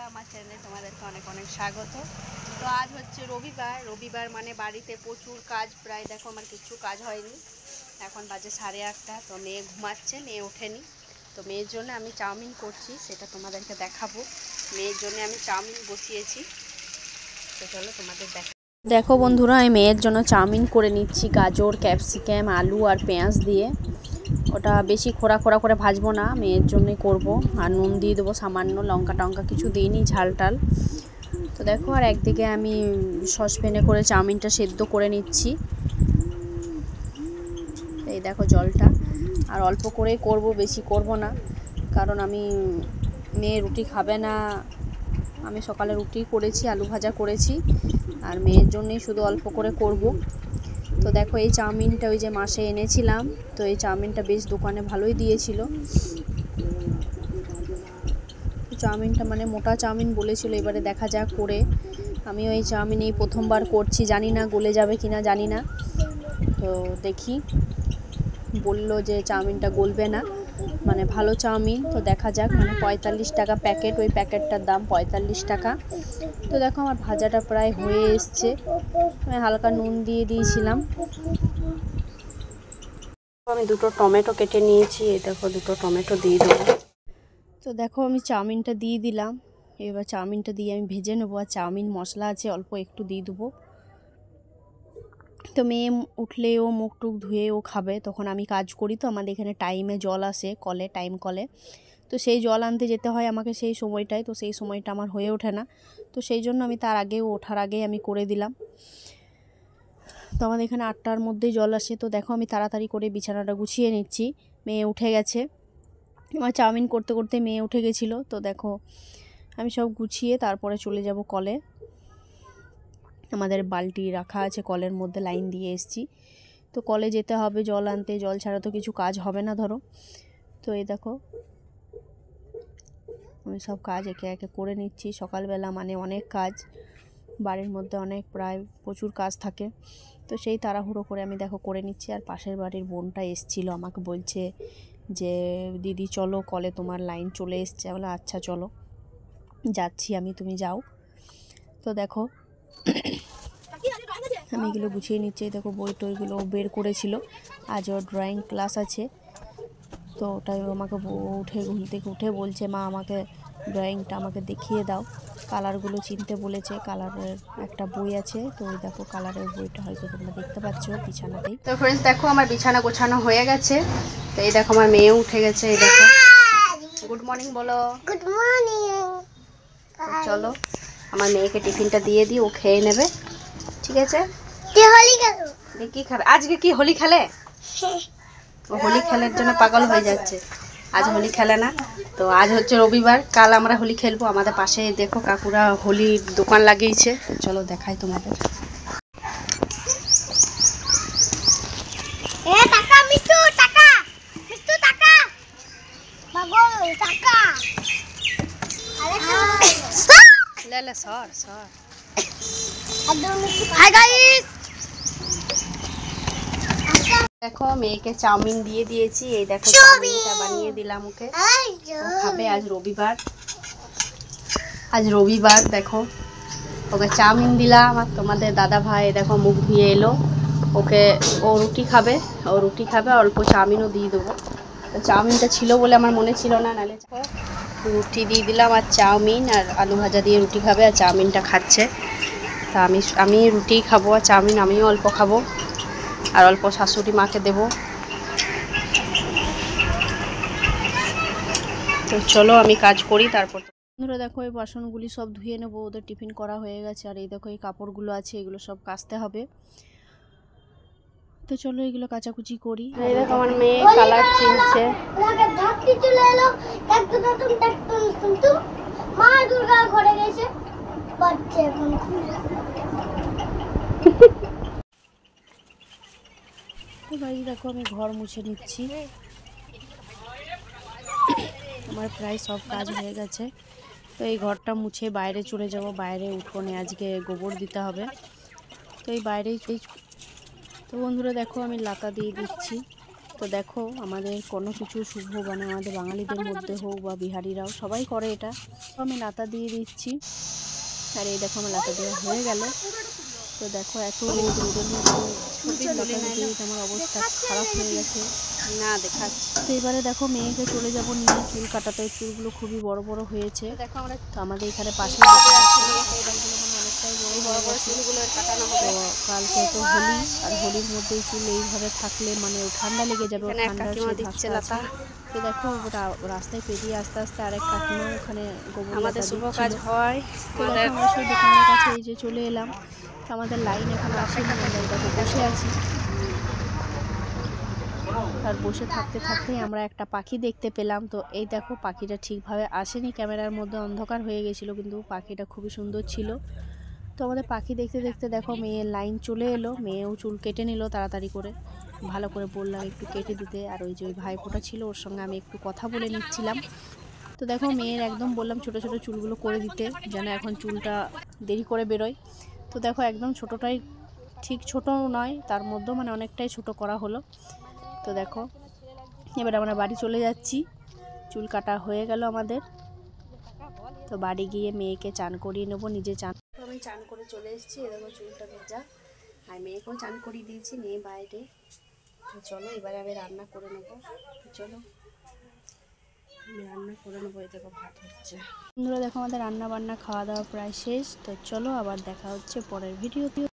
আমার চ্যানেলে তোমাদেরকে অনেক অনেক স্বাগত। তো আজ হচ্ছে রবিবার মানে বাড়িতে প্রচুর কাজ, প্রায় দেখো আমার কিছু কাজ হয়নি। এখন বাজে 8:30। তো মেয়ে ঘুমাচ্ছে, মেয়ে ওঠেনি। তো মেয়ের জন্য আমি চাউমিন করছি, সেটা তোমাদেরকে দেখাবো। মেয়ের জন্য আমি চাউমিন বসিয়েছি, তো চলো তোমাদের দেখো বন্ধুরা, আমি মেয়ের জন্য চাউমিন করে নিচ্ছি গাজর, ক্যাপসিকাম, আলু আর পেঁয়াজ দিয়ে। ওটা বেশি খোড়া খোড়া করে ভাজবো না, মেয়ের জন্যই করব। আর নুন দিয়ে দেবো সামান্য, লঙ্কা টঙ্কা কিছু দিইনি, ঝাল টাল। তো দেখো, আর একদিকে আমি সসপ্যানে করে চাউমিনটা সেদ্ধ করে নিচ্ছি। এই দেখো জলটা, আর অল্প করেই করব, বেশি করব না, কারণ আমি মেয়ে রুটি খাবে না। আমি সকালে রুটি করেছি, আলু ভাজা করেছি, আর মেয়ের জন্যই শুধু অল্প করে করব। তো দেখো, এই চাউমিনটা ওই যে মাসে এনেছিলাম, তো এই চাউমিনটা বেশ দোকানে ভালোই দিয়েছিল। চাউমিনটা মানে মোটা চাউমিন বলেছিল, এবারে দেখা যাক করে। আমিও এই চাউমিন এই প্রথমবার করছি, জানি না গলে যাবে কিনা জানি না। তো দেখি, বললো যে চাউমিনটা গলবে না, মানে ভালো চাউমিন। তো দেখা যাক, মানে 45 টাকা প্যাকেট, ওই প্যাকেটটার দাম 45 টাকা। তো দেখো, আমার ভাজাটা প্রায় হয়ে এসছে, আমি হালকা নুন দিয়ে দিয়েছিলাম। আমি দুটো টমেটো কেটে নিয়েছি, এই দেখো দুটো টমেটো দিয়ে দেবো। তো দেখো, আমি চাউমিনটা দিয়ে দিলাম। এবার চাউমিনটা দিয়ে আমি ভেজে নেবো, আর চাউমিন মশলা আছে অল্প একটু দিয়ে দেবো। তো মেয়ে উঠলে ও মুখ টুক ধুয়ে ও খাবে, তখন আমি কাজ করি। তো আমাদের এখানে টাইমে জল আসে কলে, টাইম কলে। তো সেই জল আনতে যেতে হয় আমাকে সেই সময়টায়, তো সেই সময়টা আমার হয়ে ওঠে না। তো সেই জন্য আমি তার আগে, ওঠার আগেই আমি করে দিলাম। তো আমাদের এখানে 8টার মধ্যেই জল আসে। তো দেখো, আমি তাড়াতাড়ি করে বিছানাটা গুছিয়ে নিচ্ছি। মেয়ে উঠে গেছে, আমার চাউমিন করতে করতে মেয়ে উঠে গেছিলো। তো দেখো, আমি সব গুছিয়ে তারপরে চলে যাব কলে। আমাদের বালতি রাখা আছে কলের মধ্যে, লাইন দিয়ে এসেছি। তো কলে যেতে হবে জল আনতে, জল ছাড়া তো কিছু কাজ হবে না ধরো। তো এই দেখো, আমি সব কাজ একে একে করে নিচ্ছি। সকালবেলা মানে অনেক কাজ, বাড়ির মধ্যে অনেক প্রায় প্রচুর কাজ থাকে। তো সেই তাড়াহুড়ো করে আমি দেখো করে নিচ্ছি। আর পাশের বাড়ির বোনটা এসেছিলো, আমাকে বলছে যে দিদি চলো কলে, তোমার লাইন চলে এসছে। বলে আচ্ছা চলো, যাচ্ছি আমি, তুমি যাও। তো দেখো, আমি এগুলো গুছিয়ে নিচ্ছি। দেখো, বই টইগুলো বের করেছিল, আজ ওর ড্রয়িং ক্লাস আছে। তো ওটাই আমাকে উঠে ঘুম থেকে উঠে বলছে, মা আমাকে ড্রয়িংটা আমাকে দেখিয়ে দাও, কালারগুলো চিনতে বলেছে। কালারের একটা বই আছে, তো ওই দেখো কালারের বইটা হয়তো তোমরা দেখতে পাচ্ছ বিছানাতেই। তো ফ্রেন্ডস দেখো, আমার বিছানা গোছানো হয়ে গেছে। তো এই দেখো, আমার মেয়েও উঠে গেছে। এই দেখো, গুড মর্নিং বলো। Good morning. চলো, আমার মেয়েকে টিফিনটা দিয়ে দিই, ও খেয়ে নেবে, ঠিক আছে? কি খাবে আজকে? কি হোলি খেলে? ও হোলি খেলার জন্য পাগল হয়ে যাচ্ছে, আজ হোলি খেলে না। তো আজ হচ্ছে রবিবার, কাল আমরা হোলি খেলবো। আমাদের পাশে দেখো কাকুরা হোলির দোকান লাগিয়েছে, চলো দেখাই তোমাদের। দেখো, মেয়েকে চাউমিন দিয়ে দিয়েছি। এই দেখো, চাউমিনটা বানিয়ে দিলাম ওকে, ও খাবে। আজ রবিবার, দেখো ওকে চাউমিন দিলাম। আর তোমাদের দাদা ভাই দেখো মুখ ধুয়ে এলো, ও রুটি খাবে, অল্প চাউমিনও দিয়ে দেবো। তো চাউমিনটা ছিল বলে আমার মনে ছিল না, নাহলে রুটি দিয়ে দিলাম। আর চাউমিন আর আলু ভাজা দিয়ে রুটি খাবে, আর চাউমিনটা খাচ্ছে। তা আমি রুটি খাবো, আর চাউমিন আমিও অল্প খাবো, আর অল্প শাশুড়ি মাকে দেবো। তো চলো আমি কাজ করি তারপর। বন্ধুরা দেখো, এই বাসনগুলি সব ধুয়ে নেবো, ওদের টিফিন করা হয়ে গেছে। আর এই দেখো, এই কাপড়গুলো আছে, এগুলো সব কাচতে হবে। তো চলো এগুলো কাচাকুচি করি। এই দেখো, আমার মেয়ে কালার চিনছে। ভাই দেখো, আমি ঘর মুছে নিচ্ছি, আমার প্রায় সব কাজ হয়ে গেছে। তো এই ঘরটা মুছে বাইরে চলে যাব, বাইরে উঠোনে আজকে গোবর দিতে হবে। তো এই বাইরেই, তো বন্ধুরা দেখো, আমি লাতা দিয়ে দিচ্ছি। তো দেখো আমাদের কোনো কিছু শুভ মানে আমাদের বাঙালিদের মধ্যে হোক বা বিহারিরাও সবাই করে এটা। তো আমি লাতা দিয়ে দিচ্ছি, আর এই দেখো আমার লাতা দেওয়া হয়ে গেল। তো দেখো এত রোদ, রোদের মধ্যে লাতা দিতে দিতে আমার অবস্থা খারাপ হয়ে গেছে না দেখা। তো এবারে দেখো মেয়েকে চলে যাব নিয়ে চুল কাটাতে। চুলগুলো খুবই বড় বড় হয়েছে। দেখো আমরা তো আমাদের এখানে পাশে অনেকটাই বড় বড় চুলগুলো কাটানো হবে। তো কালকে তো হোলি, আর হোলির মধ্যে চুল এইভাবে থাকলে মানে ঠান্ডা লেগে যাবে। ঠান্ডা দিচ্ছে লাতা। তো দেখো রাস্তায় পেরিয়ে আস্তে আস্তে আরেক কাকিমা ওখানে আমাদের শুভ কাজ হয়। তো দেখো আমরা সেই দোকানের কাছে এই যে চলে এলাম। তো আমাদের লাইন এখন আসেনি, আমরা দেখো বসে আছি। আর বসে থাকতে থাকতেই আমরা একটা পাখি দেখতে পেলাম। তো এই দেখো পাখিটা ঠিকভাবে আসেনি, ক্যামেরার মধ্যে অন্ধকার হয়ে গেছিলো, কিন্তু পাখিটা খুবই সুন্দর ছিল। তো আমাদের পাখি দেখতে দেখতে দেখো মেয়ের লাইন চলে এলো। মেয়েও চুল কেটে নিল তাড়াতাড়ি করে। ভালো করে বললাম একটু কেটে দিতে, আর ওই যে ওই ভাইপোটা ছিল ওর সঙ্গে আমি একটু কথা বলে নিচ্ছিলাম। তো দেখো মেয়ের একদম বললাম ছোট ছোট চুলগুলো করে দিতে, যেন এখন চুলটা দেরি করে বেরোয়। তো দেখো একদম ছোটোটাই, ঠিক ছোটো নয়, তার মধ্যেও মানে অনেকটাই ছোট করা হলো। তো দেখো এবার আমরা বাড়ি চলে যাচ্ছি, চুল কাটা হয়ে গেল আমাদের। তো বাড়ি গিয়ে মেয়েকে চান করিয়ে নেবো, নিজে চান। আমি চান করে চলে এসেছি, দেখো চুলটা ভেজা, আর মেয়েকেও চান করিয়ে দিয়েছি, মেয়ে বাইরে। তো চলো এবারে আমি রান্না করে নেবো। চলো আমি রান্না করে নেবো। এই দেখো ভাত হচ্ছে। বন্ধুরা দেখো আমাদের রান্না বান্না খাওয়া দাওয়া প্রায় শেষ। তো চলো আবার দেখা হচ্ছে পরের ভিডিওতে।